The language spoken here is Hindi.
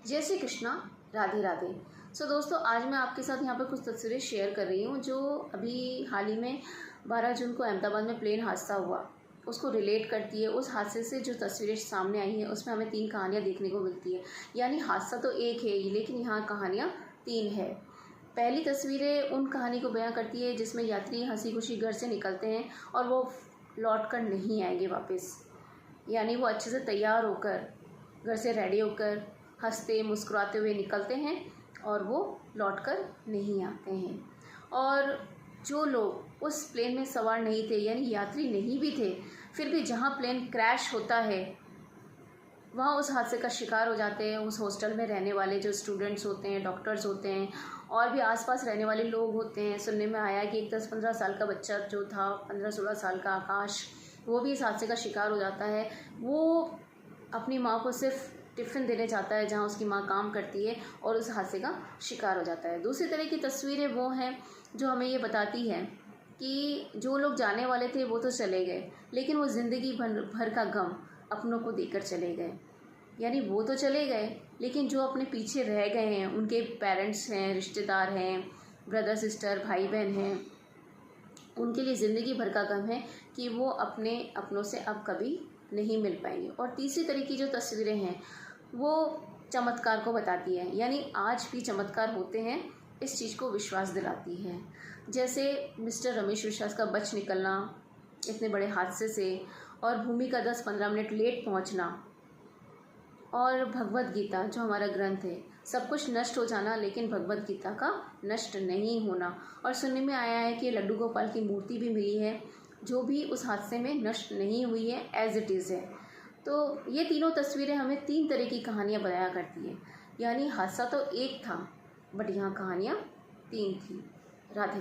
जय श्री कृष्णा। राधे राधे। दोस्तों, आज मैं आपके साथ यहाँ पर कुछ तस्वीरें शेयर कर रही हूँ जो अभी हाल ही में 12 जून को अहमदाबाद में प्लेन हादसा हुआ उसको रिलेट करती है। उस हादसे से जो तस्वीरें सामने आई हैं उसमें हमें 3 कहानियाँ देखने को मिलती है। यानी हादसा तो एक है लेकिन यहाँ कहानियाँ 3 है। पहली तस्वीरें उन कहानी को बयां करती है जिसमें यात्री हंसी खुशी घर से निकलते हैं और वो लौट कर नहीं आएंगे वापस। यानी वो अच्छे से तैयार होकर घर से रेडी होकर हंसते मुस्कुराते हुए निकलते हैं और वो लौटकर नहीं आते हैं। और जो लोग उस प्लेन में सवार नहीं थे यानी यात्री नहीं भी थे, फिर भी जहाँ प्लेन क्रैश होता है वहाँ उस हादसे का शिकार हो जाते हैं। उस हॉस्टल में रहने वाले जो स्टूडेंट्स होते हैं, डॉक्टर्स होते हैं और भी आसपास रहने वाले लोग होते हैं। सुनने में आया कि एक 10-15 साल का बच्चा जो था, 15-16 साल का आकाश, वो भी इस हादसे का शिकार हो जाता है। वो अपनी माँ को सिर्फ टिफ़िन देने जाता है जहाँ उसकी माँ काम करती है और उस हादसे का शिकार हो जाता है। दूसरी तरह की तस्वीरें वो हैं जो हमें ये बताती है कि जो लोग जाने वाले थे वो तो चले गए, लेकिन वो ज़िंदगी भर का गम अपनों को देकर चले गए। यानी वो तो चले गए लेकिन जो अपने पीछे रह गए हैं, उनके पेरेंट्स हैं, रिश्तेदार हैं, ब्रदर सिस्टर, भाई बहन हैं, उनके लिए ज़िंदगी भर का गम है कि वो अपने अपनों से अब कभी नहीं मिल पाएंगे। और तीसरी तरह की जो तस्वीरें हैं वो चमत्कार को बताती है। यानी आज भी चमत्कार होते हैं, इस चीज़ को विश्वास दिलाती है। जैसे मिस्टर रमेश विश्वास का बच निकलना इतने बड़े हादसे से, और भूमि का 10-15 मिनट लेट पहुंचना, और भगवत गीता जो हमारा ग्रंथ है, सब कुछ नष्ट हो जाना लेकिन भगवत गीता का नष्ट नहीं होना। और सुनने में आया है कि लड्डू गोपाल की मूर्ति भी मिली है जो भी उस हादसे में नष्ट नहीं हुई है, एज इट इज़ है। तो ये तीनों तस्वीरें हमें 3 तरह की कहानियाँ बयां करती हैं। यानी हादसा तो एक था बट यहाँ कहानियाँ 3 थी। राधे राधे।